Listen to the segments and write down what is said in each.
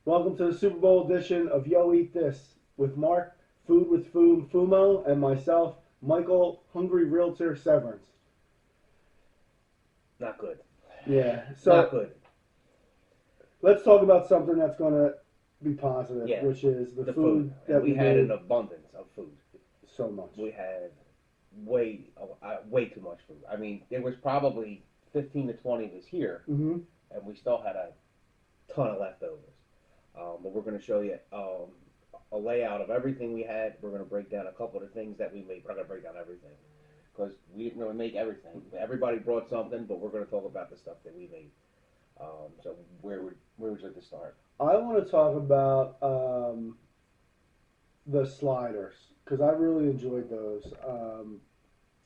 Welcome to the Super Bowl edition of Yo Eat This with Mark, Food with Fumo, and myself, Michael, Hungry Realtor Severns. Not good. Yeah, Not so good. let's talk about something that's going to be positive, Yeah, which is the the food food. that And we had made an abundance of food. so much. We had way too much food. I mean, there was probably 15 to 20 of us here, Mm-hmm. and we still had a ton of leftovers. But we're going to show you a layout of everything we had. We're going to break down a couple of the things that we made. We're not going to break down everything because we didn't really make everything. Everybody brought something, but we're going to talk about the stuff that we made. So where would you like to start? I want to talk about the sliders because I really enjoyed those.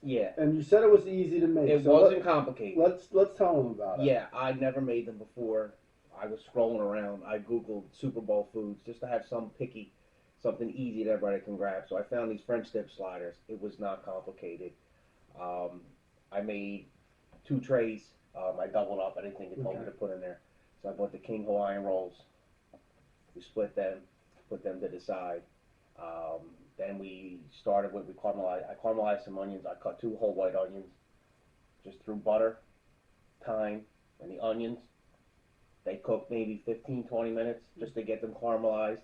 Yeah, And you said it was easy to make. it so wasn't complicated. let's tell them about it. Yeah, I never made them before. I was scrolling around. I Googled Super Bowl foods just to have something easy that everybody can grab. So I found these French dip sliders. It was not complicated. I made 2 trays. I doubled up. I didn't think it told me to put in there. So I bought the King Hawaiian rolls. We split them, put them to the side. Then we started with I caramelized some onions. I cut 2 whole white onions. Just threw butter, thyme, and the onions. They cook maybe 15, 20 minutes just to get them caramelized.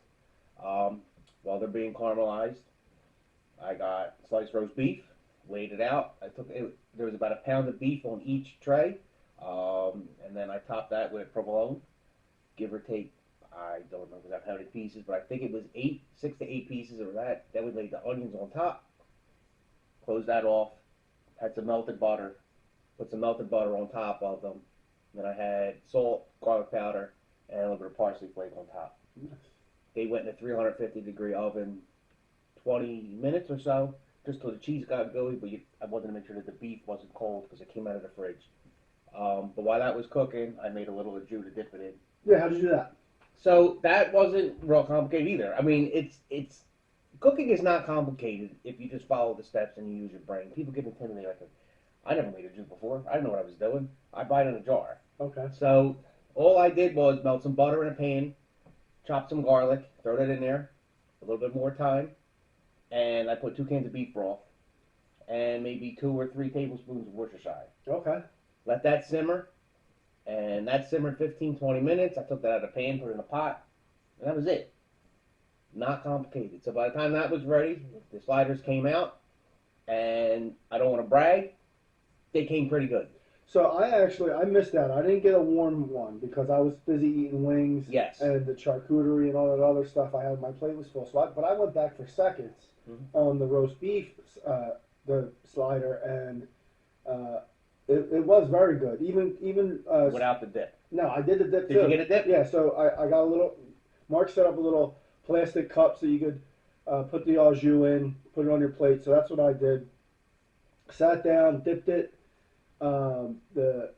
While they're being caramelized, I got sliced roast beef, laid it out. There was about a pound of beef on each tray, and then I topped that with provolone, give or take. I don't remember exactly how many pieces, but I think it was 6 to 8 pieces of that. Then we laid the onions on top, closed that off, had some melted butter, put some melted butter on top of them. Then I had salt, garlic powder, and a little bit of parsley flake on top. Yes. They went in a 350-degree oven 20 minutes or so, just till the cheese got gooey, but I wanted to make sure that the beef wasn't cold because it came out of the fridge. But while that was cooking, I made a little of jus to dip it in. Yeah, how'd you do that? So that wasn't real complicated either. I mean, it's cooking is not complicated if you just follow the steps and you use your brain. People get intimidated like, I never made a jus before. I didn't know what I was doing. I buy it in a jar. Okay. So all I did was melt some butter in a pan, chop some garlic, throw that in there, a little bit more thyme, and I put 2 cans of beef broth and maybe 2 or 3 tablespoons of Worcestershire. Okay. Let that simmer, and that simmered 15, 20 minutes. I took that out of the pan, put it in a pot, and that was it. Not complicated. So by the time that was ready, the sliders came out, and I don't want to brag, they came pretty good. So I missed that. I didn't get a warm one because I was busy eating wings. Yes. And the charcuterie and all that other stuff. My plate was full. But I went back for seconds on the roast beef, the slider, and it was very good. Even Without the dip. No, I did the dip too. Did you get a dip? Yeah. So I got a little. Mark set up a little plastic cup so you could put the au jus in, put it on your plate. So that's what I did. Sat down, dipped it. The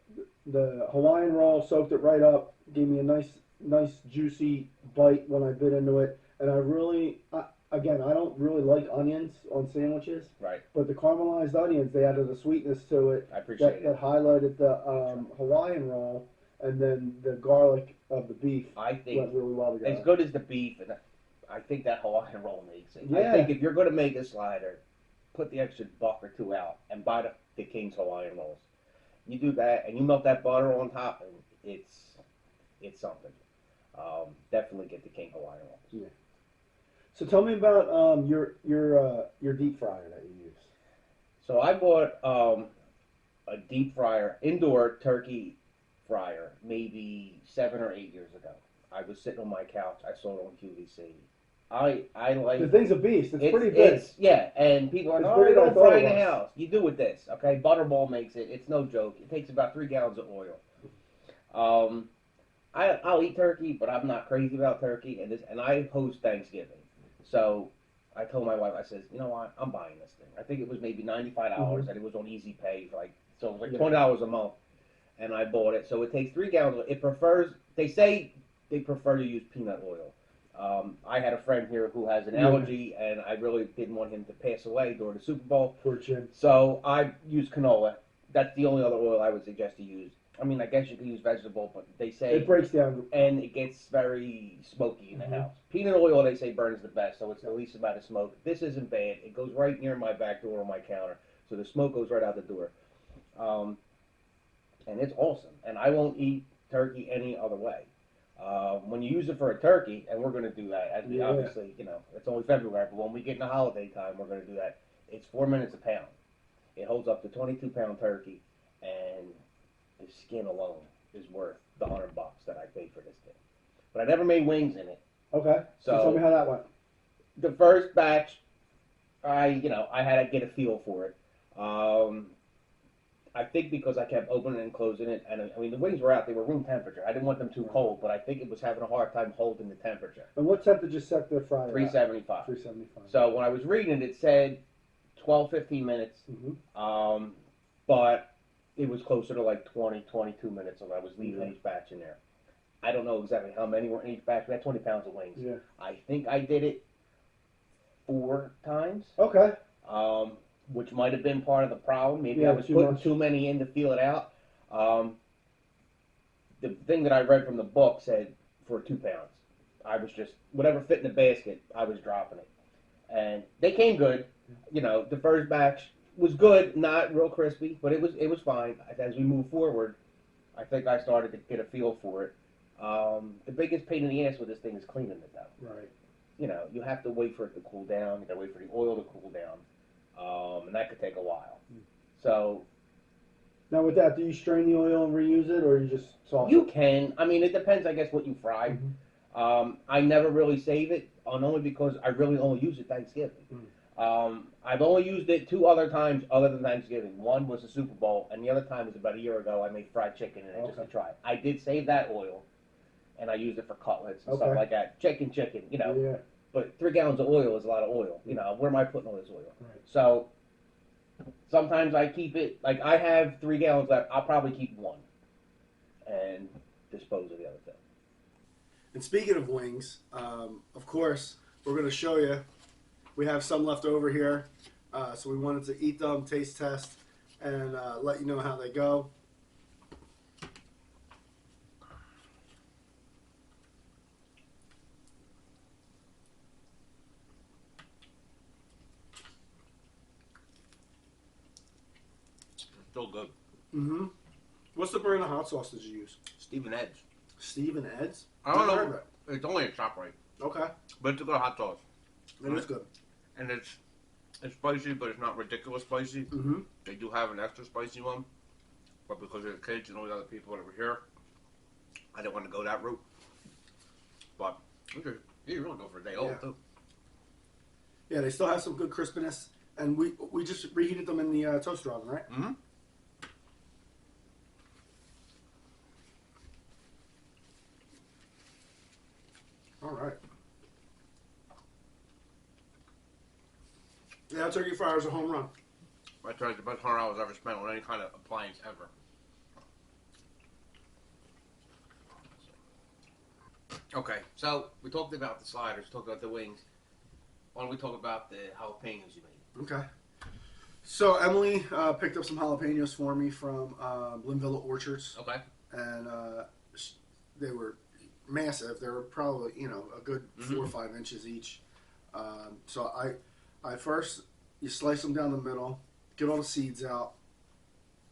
Hawaiian roll, soaked it right up, gave me a nice juicy bite when I bit into it, and I don't really like onions on sandwiches, Right. but the caramelized onions, they added a sweetness to it I appreciate it. that highlighted the Hawaiian roll, and then the garlic of the beef I think went really well together. as good as the beef, and I think that Hawaiian roll makes it. Yeah. I think if you're going to make a slider, put the extra buck or 2 out and buy the King's Hawaiian rolls. You do that, and you melt that butter on top, and it's something. Definitely get the King Hawaiian rolls. Yeah. So tell me about your deep fryer that you use. So I bought a deep fryer, indoor turkey fryer, maybe 7 or 8 years ago. I was sitting on my couch. I saw it on QVC. I like The thing's a beast. It's pretty big. Yeah, and people are It's like, oh, bigger you than I don't thought fry it in the was. house. You do with this, okay? Butterball makes it. It's no joke. It takes about 3 gallons of oil. I'll eat turkey, but I'm not crazy about turkey, and I host Thanksgiving. So I told my wife, I says, you know what? I'm buying this thing. I think it was maybe $95, and it was on Easy Pay for so it was like $20 a month, and I bought it. So it takes 3 gallons. They say they prefer to use peanut oil. I had a friend here who has an allergy, and I really didn't want him to pass away during the Super Bowl. Poor chin. So I use canola. That's the only other oil I would suggest to use. I mean, I guess you could use vegetable, but they say It breaks down. and it gets very smoky in the house. Peanut oil, they say, burns the best, so it's the least amount of smoke. This isn't bad. It goes right near my back door on my counter, so the smoke goes right out the door. And it's awesome. And I won't eat turkey any other way. When you use it for a turkey, and we're going to do that, as we obviously, it's only February, but when we get in the holiday time, we're going to do that. It's 4 minutes a pound. It holds up to 22-pound turkey, and the skin alone is worth the $100 that I paid for this thing. But I never made wings in it. Okay. So tell me how that went. The first batch, I had to get a feel for it. I think because I kept opening and closing it, and I mean the wings were out; they were room temperature. I didn't want them too cold, but I think it was having a hard time holding the temperature. And what temperature set the fryer? 375. 375. So when I was reading it, said 12, 15 minutes, but it was closer to like 20, 22 minutes when I was leaving each batch in there. I don't know exactly how many were in each batch. We had 20 pounds of wings. Yeah. I think I did it 4 times. Okay. Which might have been part of the problem. Maybe I was putting too many in to feel it out. The thing that I read from the book said for 2 pounds. I was just, whatever fit in the basket, I was dropping it. And they came good. The first batch was good, not real crispy, but it was fine. As we move forward, I think I started to get a feel for it. The biggest pain in the ass with this thing is cleaning it though. Right. You have to wait for it to cool down. You got to wait for the oil to cool down. And that could take a while. So now with that, do you strain the oil and reuse it, or you just sauce it? You can. I mean, it depends, I guess, what you fry. I never really save it, only because I really only use it Thanksgiving. I've only used it 2 other times other than Thanksgiving. One was the Super Bowl, and the other time was about a year ago. I made fried chicken in it just to try it. I did save that oil, and I used it for cutlets and stuff like that. Chicken, Yeah. But 3 gallons of oil is a lot of oil. Where am I putting all this oil? Right. So sometimes I keep it, like I have 3 gallons left. I'll probably keep 1 and dispose of the other thing. And speaking of wings, of course, we're going to show you. We have some left over here, so we wanted to eat them, taste test, and let you know how they go. Still good. What's the brand of hot sauce that you use? Stephen Ed's. Stephen Ed's? I don't know. It's only a ShopRite. Okay. But it's a good hot sauce. It is good. And it's spicy, but it's not ridiculous spicy. They do have an extra spicy one. But because of the kids and all the other people that were here, I didn't want to go that route. But you really go for a day old, too. Yeah, they still have some good crispiness. And we just reheated them in the toaster oven, right? All right. Yeah, turkey fryer's a home run. I tried the best $100 I've ever spent on any kind of appliance ever. Okay, so we talked about the sliders, talked about the wings. Why don't we talk about the jalapenos you made? Okay. So Emily picked up some jalapenos for me from Linvilla Orchards. Okay. And they were massive. They were probably, a good 4 or 5 inches each. So I first, you slice them down the middle, get all the seeds out,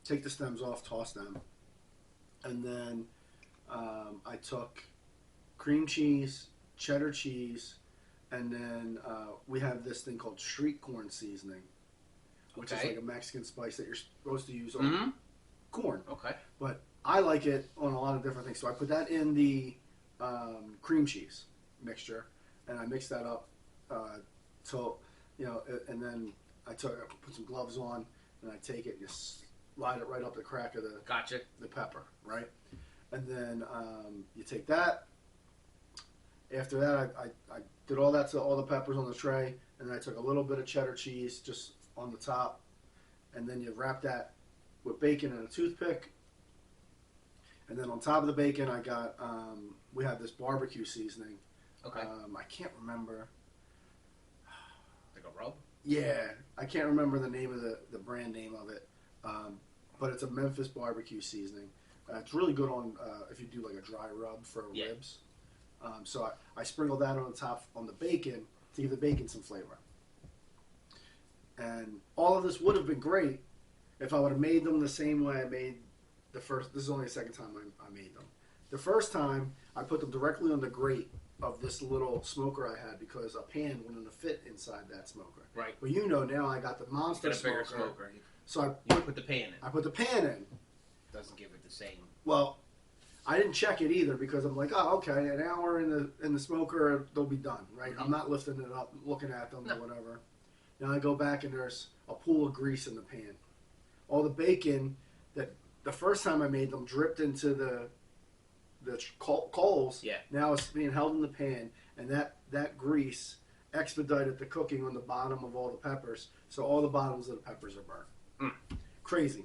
take the stems off, toss them. And then I took cream cheese, cheddar cheese, and then we have this thing called street corn seasoning, which is like a Mexican spice that you're supposed to use on corn. Okay. But I like it on a lot of different things. So I put that in the cream cheese mixture, and I mixed that up till, and then I put some gloves on, and I take it and just slide it right up the crack of the pepper, right? And then you take that. After that, I did all that to all the peppers on the tray, and then I took a little bit of cheddar cheese just on the top, and then you wrap that with bacon and a toothpick. And then on top of the bacon, I got, we have this barbecue seasoning. Okay. I can't remember. Like a rub? Yeah, I can't remember the name of the brand name of it. But it's a Memphis barbecue seasoning It's really good on if you do like a dry rub for ribs. So I sprinkle that on the top on the bacon to give the bacon some flavor. And all of this would have been great if I would have made them the same way I made the first. This is only the second time I made them. The first time I put them directly on the grate of this little smoker I had because a pan wouldn't fit inside that smoker. Right. Well, now I got the monster smoker. So you put the pan in. I put the pan in. Doesn't give it the same. Well, I didn't check it either because I'm like, oh, okay, an hour in the smoker, they'll be done, right? Mm-hmm. I'm not lifting it up, looking at them or whatever. Now I go back and there's a pool of grease in the pan. All the bacon that the first time I made them dripped into the coals. Yeah. Now it's being held in the pan, and that grease expedited the cooking on the bottom of all the peppers, so all the bottoms of the peppers are burnt. Crazy.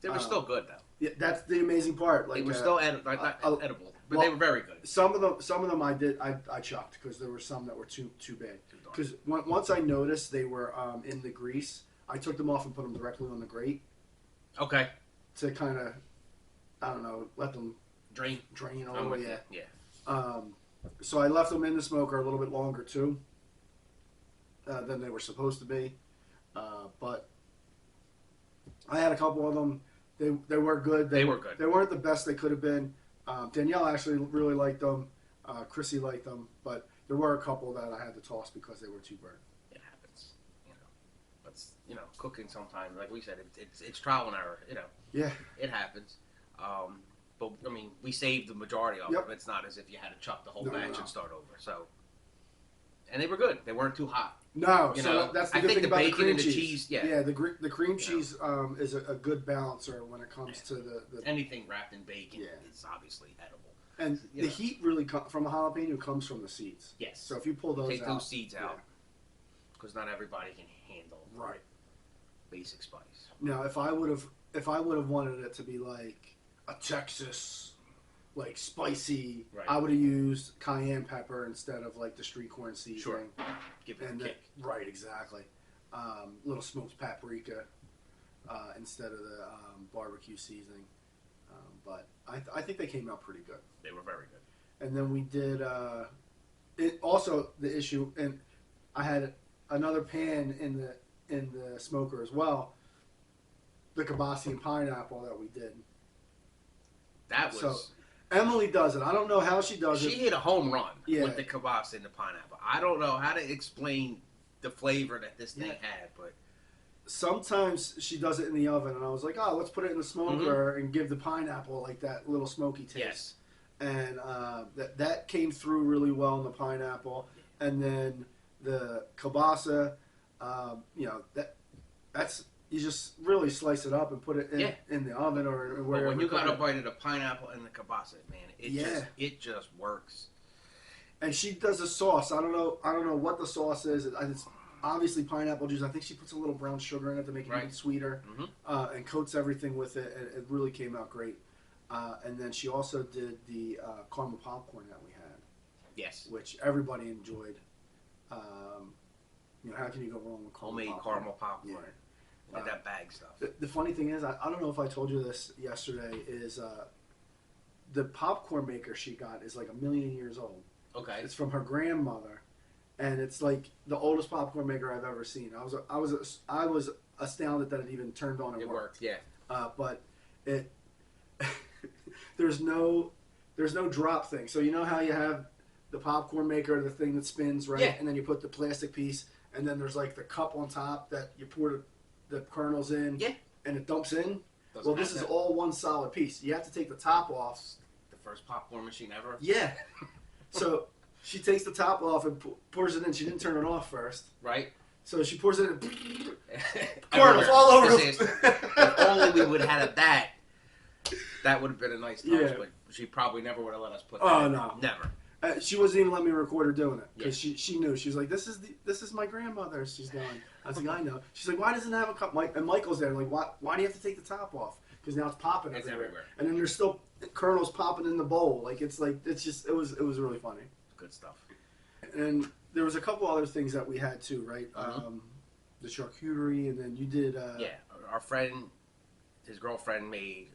They were still good though. Yeah, that's the amazing part. Like they were still not edible, but they were very good. Some of them I chucked because there were some that were too bad. Because once I noticed they were in the grease, I took them off and put them directly on the grate. Okay. To kind of, I don't know, let them drain a little bit. Yeah. So I left them in the smoker a little bit longer too than they were supposed to be, but I had a couple of them. They were good. They were good. They weren't the best they could have been. Danielle actually really liked them. Chrissy liked them, but there were a couple that I had to toss because they were too burnt. It happens, But cooking sometimes, like we said, it's trial and error. Yeah. It happens. But I mean, we saved the majority of them. It's not as if you had to chuck the whole batch and start over. So, and they were good. They weren't too hot. No, that's the good thing about the cream cheese. Yeah, the cream cheese is a good balancer when it comes to the anything wrapped in bacon. It's obviously edible. And the heat really from a jalapeno comes from the seeds. Yes. So if you pull those take those seeds out, because not everybody can handle basic spice. Now, if I would have wanted it to be like a Texas, like spicy, I would have used cayenne pepper instead of like the street corn seasoning. Sure. Give it a kick. Right, exactly. Little smoked paprika instead of the barbecue seasoning. But I think they came out pretty good. They were very good. And then we did also the issue, and I had another pan in the smoker as well. The kibasi and pineapple that we did. That was. So Emily does it. I don't know how she does it. She hit a home run with the kibasi and the pineapple. I don't know how to explain the flavor that this thing had, but sometimes she does it in the oven, and I was like, oh, let's put it in the smoker and give the pineapple like that little smoky taste. Yes. And that came through really well in the pineapple, and then the kielbasa, that's you just really slice it up and put it in the oven or wherever. But when you got a bite of the pineapple and the kielbasa, man, it just works. And she does a sauce. I don't know what the sauce is. It's obviously pineapple juice. I think she puts a little brown sugar in it to make it even sweeter, and coats everything with it. And it really came out great. And then she also did the caramel popcorn that we had. Yes. Which everybody enjoyed. How can you go wrong with homemade caramel popcorn? Yeah. And that bag stuff. The funny thing is, I don't know if I told you this yesterday, is the popcorn maker she got is like 1,000,000 years old. Okay. It's from her grandmother, and it's like the oldest popcorn maker I've ever seen. I was astounded that it even turned on and worked. Yeah. But it there's no drop thing. So you know how you have the popcorn maker, the thing that spins, right? Yeah. And then you put the plastic piece, and then there's like the cup on top that you pour the kernels in. Yeah. And it dumps in. This is all one solid piece. You have to take the top off. The first popcorn machine ever. Yeah. So she takes the top off and pours it in. She didn't turn it off first. Right. So she pours it in. Kernels all over. If only we would have had that. That would have been a nice touch, but she probably never would have let us put that. Oh no, never. She wasn't even letting me record her doing it because she knew. She was like, "This is my grandmother's. She's doing." I was like, "I know." She's like, "Why doesn't it have a cup?" And Michael's there. Like, why do you have to take the top off? Because now it's popping everywhere. And then there's still kernels popping in the bowl. Like it was really funny. Good stuff. And there was a couple other things that we had too, right? The charcuterie, and then you did. Our friend, his girlfriend made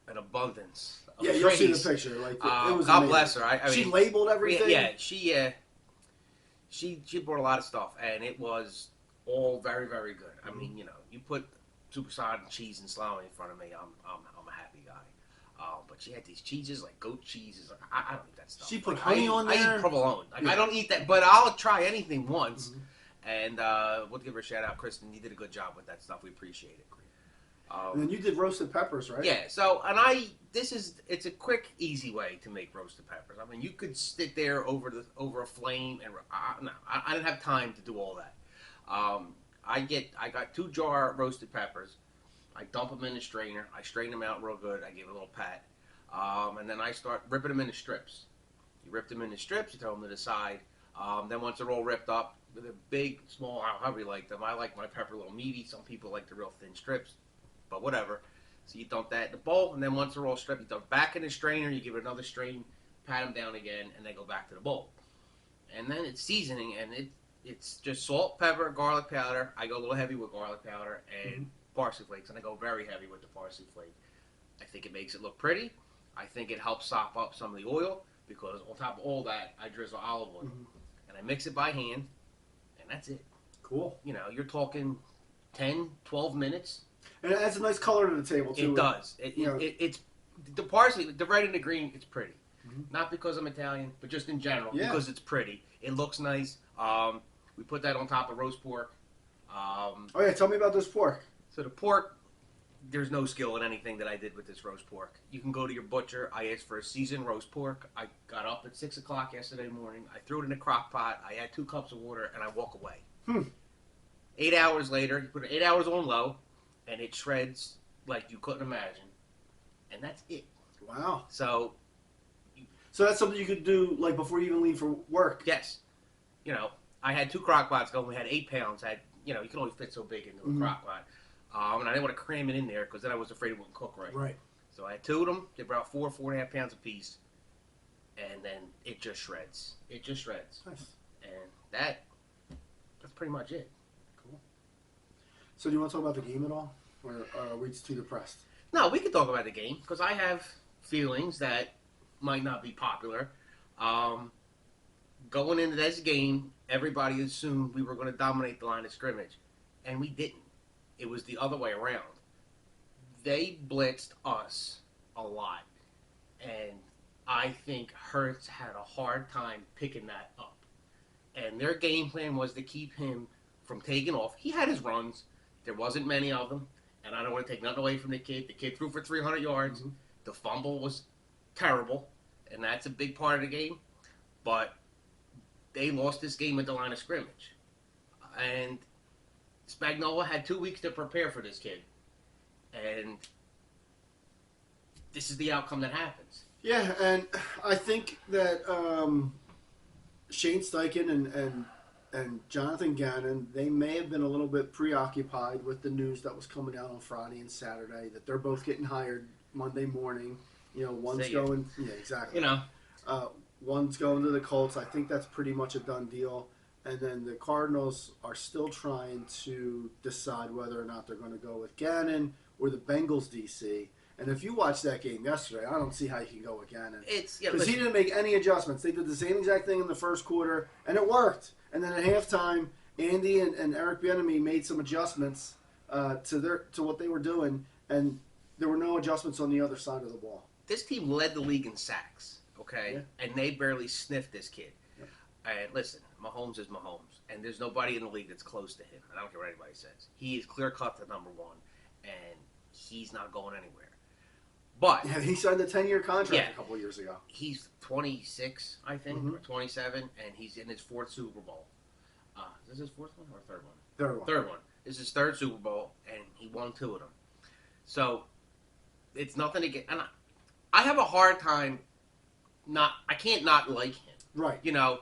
an abundance of Yeah, you'll see trays. the picture. Like it was God amazing. bless her. I She mean, labeled everything. Yeah, she brought a lot of stuff, and it was all very, very good. I mean, you know, you put supersized cheese and salami in front of me, I'm a happy guy. But she had these cheeses like goat cheeses. Like, I don't eat that stuff. She put like, honey on there. I eat provolone. Like Yeah. I don't eat that, but I'll try anything once. And we'll give her a shout out, Kristen. You did a good job with that stuff. We appreciate it. And then you did roasted peppers, right? Yeah. So, and it's a quick, easy way to make roasted peppers. I mean, you could sit there over a flame, and no, I didn't have time to do all that. I got 2 jar roasted peppers. I dump them in the strainer. I strain them out real good. I give it a little pat, and then I start ripping them into strips. You rip them into strips. You throw them to the side. Then once they're all ripped up, they're big, small, however you like them. I like my pepper a little meaty. Some people like the real thin strips, but whatever. So you dump that in the bowl, and then once they're all stripped, you dump back in the strainer. You give it another strain, pat them down again, and they go back to the bowl. And then it's seasoning, and it's just salt, pepper, garlic powder. I go a little heavy with garlic powder and parsley flakes, and I go very heavy with the parsley flake. I think it makes it look pretty. I think it helps sop up some of the oil, because on top of all that, I drizzle olive oil. And I mix it by hand, and that's it. Cool. You know, you're talking 10, 12 minutes. And it adds a nice color to the table, too. It does. It's the parsley, the red and the green, it's pretty. Not because I'm Italian, but just in general, because it's pretty. It looks nice. We put that on top of roast pork. Oh, yeah, tell me about this pork. So the pork, there's no skill in anything that I did with this roast pork. You can go to your butcher. I asked for a seasoned roast pork. I got up at 6 o'clock yesterday morning. I threw it in a crock pot. I add 2 cups of water, and I walk away. 8 hours later, you put it 8 hours on low, and it shreds like you couldn't imagine. And that's it. Wow. So that's something you could do, like, before you even leave for work. Yes. You know, I had 2 crock pots going. We had 8 pounds. You can only fit so big into a crock pot. And I didn't want to cram it in there because then I was afraid it wouldn't cook right. Right. So I had 2 of them. They're about 4.5 pounds a piece. And then it just shreds. It just shreds. Nice. And that's pretty much it. Cool. So do you want to talk about the game at all? Or are we just too depressed? No, we could talk about the game because I have feelings that might not be popular. Going into this game, everybody assumed we were going to dominate the line of scrimmage. And we didn't. It was the other way around. They blitzed us a lot. And I think Hurts had a hard time picking that up. And their game plan was to keep him from taking off. He had his runs. There wasn't many of them. And I don't want to take nothing away from the kid. The kid threw for 300 yards. The fumble was terrible. And that's a big part of the game. But they lost this game at the line of scrimmage. And Spagnuolo had 2 weeks to prepare for this kid. And this is the outcome that happens. Yeah, and I think that Shane Steichen and Jonathan Gannon, they may have been a little bit preoccupied with the news that was coming out on Friday and Saturday, that they're both getting hired Monday morning. You know, one's going... Yeah, exactly. You know. One's going to the Colts. I think that's pretty much a done deal. And then the Cardinals are still trying to decide whether or not they're going to go with Gannon or the Bengals DC. And if you watched that game yesterday, I don't see how you can go with Gannon. Because he didn't make any adjustments. They did the same exact thing in the first quarter, and it worked. And then at halftime, Andy and Eric Bieniemy made some adjustments to what they were doing, and there were no adjustments on the other side of the ball. This team led the league in sacks, okay? Yeah. And they barely sniffed this kid. Yeah. And listen, Mahomes is Mahomes, and there's nobody in the league that's close to him. I don't care what anybody says. He is clear-cut the number one, and he's not going anywhere. But yeah, he signed a 10-year contract a couple of years ago. He's 26, I think, or 27, and he's in his 4th Super Bowl. Is this his 4th one or 3rd one? Third one. This is his 3rd Super Bowl, and he won 2 of them. So it's nothing to get. And I have a hard time. I can't not like him. Right. You know,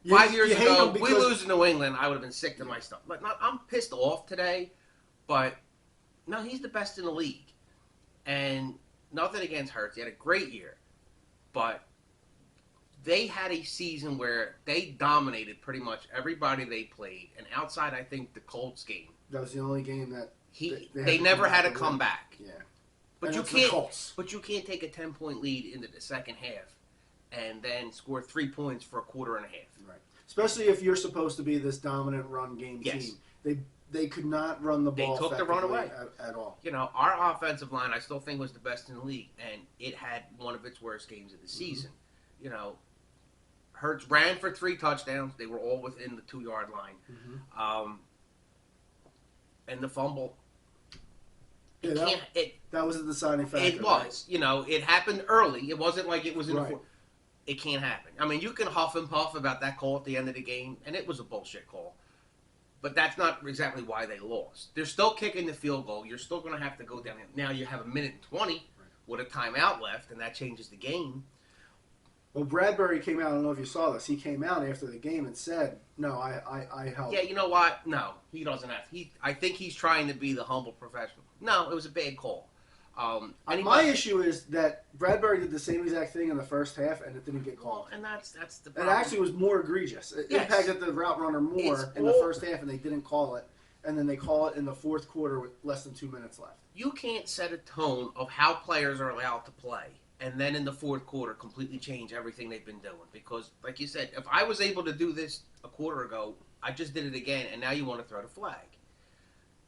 5 years ago, we lose to New England, I would have been sick to my stomach. But I'm pissed off today. But no, he's the best in the league, and nothing against Hurts. He had a great year, but they had a season where they dominated pretty much everybody they played. And outside, I think, the Colts game. That was the only game that... They never had a comeback. Yeah. But and you it's the can't. Colts. But you can't take a 10-point lead into the second half, and then score 3 points for a quarter and a half. Right. Especially if you're supposed to be this dominant run game team. They could not run the ball. They took the run away at all. You know, our offensive line, I still think was the best in the league, and it had one of its worst games of the season. You know, Hurts ran for 3 touchdowns. They were all within the 2-yard line. And the fumble. That was a deciding factor. It was. Right? You know, it happened early. It wasn't like it was in the. It can't happen. I mean, you can huff and puff about that call at the end of the game, and it was a bullshit call. But that's not exactly why they lost. They're still kicking the field goal. You're still going to have to go down. Now you have a minute and 20 with a timeout left, and that changes the game. Well, Bradbury came out. I don't know if you saw this. He came out after the game and said, "No, I helped." Yeah, you know what? No, he doesn't have. I think he's trying to be the humble professional. No, it was a bad call. My issue is that Bradbury did the same exact thing in the first half, and it didn't get called. Well, and that's the It problem. actually was more egregious. It impacted the route runner more in the first half, and they didn't call it. And then they call it in the fourth quarter with less than 2 minutes left. You can't set a tone of how players are allowed to play, and then in the fourth quarter completely change everything they've been doing. Because, like you said, if I was able to do this a quarter ago, I just did it again, and now you want to throw the flag.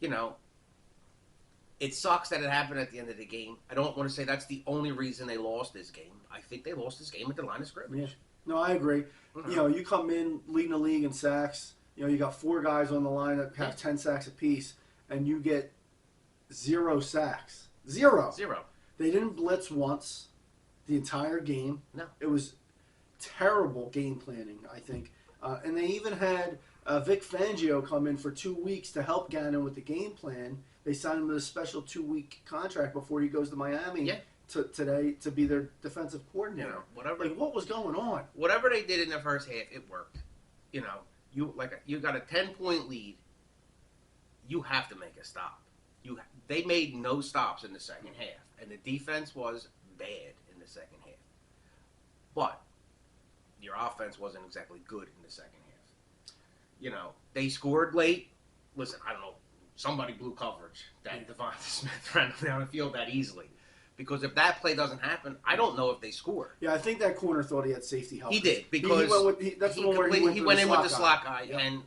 You know, it sucks that it happened at the end of the game. I don't want to say that's the only reason they lost this game. I think they lost this game at the line of scrimmage. Yeah. No, I agree. Mm-hmm. You know, you come in leading the league in sacks. You know, you got 4 guys on the line that have 10 sacks apiece, and you get 0 sacks. Zero. They didn't blitz once the entire game. No. It was terrible game planning, I think. And they even had Vic Fangio come in for 2 weeks to help Gannon with the game plan. They signed him with a special 2-week contract before he goes to Miami today to be their defensive coordinator. You know, whatever. Like, what was going on? Whatever they did in the first half, it worked. You know, you got a 10-point lead. You have to make a stop. They made no stops in the second half, and the defense was bad in the second half. But your offense wasn't exactly good in the second half. You know, they scored late. Listen, I don't know. Somebody blew coverage that Devonta Smith ran down the field that easily. Because if that play doesn't happen, I don't know if they score. Yeah, I think that corner thought he had safety help. He did, because that's the one where he went in with the slot guy. Yep. And,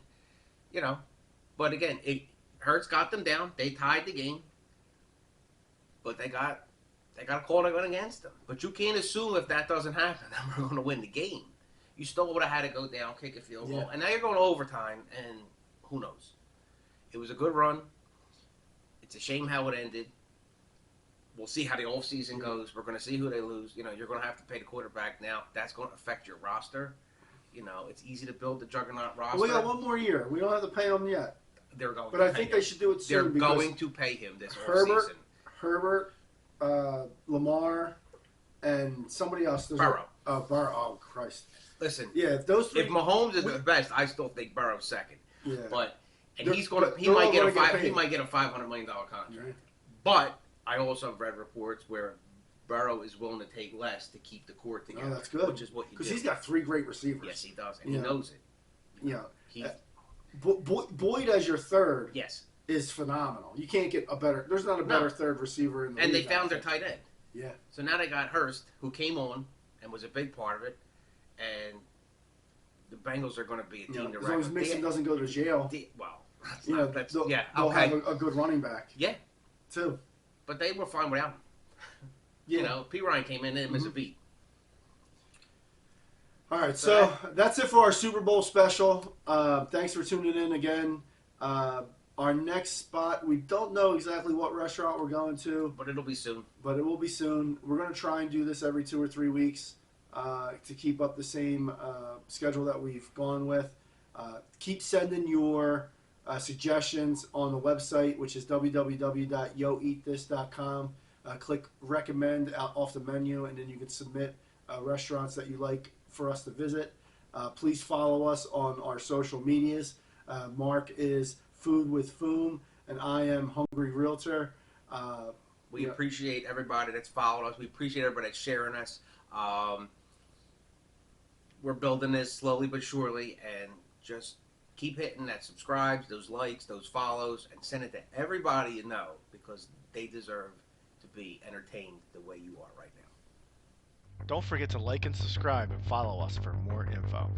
you know, but again, Hurts got them down. They tied the game. But they got a call that went against them. But you can't assume if that doesn't happen, then we're going to win the game. You still would have had to go down, kick a field goal. And now you're going to overtime, and who knows? It was a good run. It's a shame how it ended. We'll see how the offseason goes. We're going to see who they lose. You know, you're going to have to pay the quarterback now. That's going to affect your roster. You know, it's easy to build the juggernaut roster. Well, we got 1 more year. We don't have to pay him yet. They're going. But I think they should do it soon. They're going to pay him this offseason. Herbert, Lamar, and somebody else. Burrow. Burrow. Oh, Christ. Listen. Yeah, if those 3. If Mahomes is the best, I still think Burrow's second. Yeah. But he might get a $500 million contract. Right. But I also have read reports where Burrow is willing to take less to keep the court together. Oh, that's good. Which is what you do. Because he's got 3 great receivers. Yes, he does, and he knows it. Yeah. Boyd as your third. Yes. Is phenomenal. You can't get a better. There's not a better third receiver in the league. And they found their tight end. Yeah. So now they got Hurst, who came on and was a big part of it, and the Bengals are going to be a team to reckon. As long as Mixon doesn't go to jail. They'll have a good running back. Yeah. Too. But they were fine without him. Yeah. You know, P. Ryan came in and didn't miss a beat. All right, so that's it for our Super Bowl special. Thanks for tuning in again. Our next spot, we don't know exactly what restaurant we're going to. But it'll be soon. But it will be soon. We're going to try and do this every 2 or 3 weeks to keep up the same schedule that we've gone with. Keep sending your suggestions on the website, which is www.yoeatthis.com. Click recommend off the menu, and then you can submit restaurants that you like for us to visit. Please follow us on our social medias. Mark is Food with Fumo, and I am Hungry Realtor. We appreciate everybody that's followed us. We appreciate everybody that's sharing us. We're building this slowly but surely, and just keep hitting that subscribes, those likes, those follows, and send it to everybody you know, because they deserve to be entertained the way you are right now. Don't forget to like and subscribe and follow us for more info.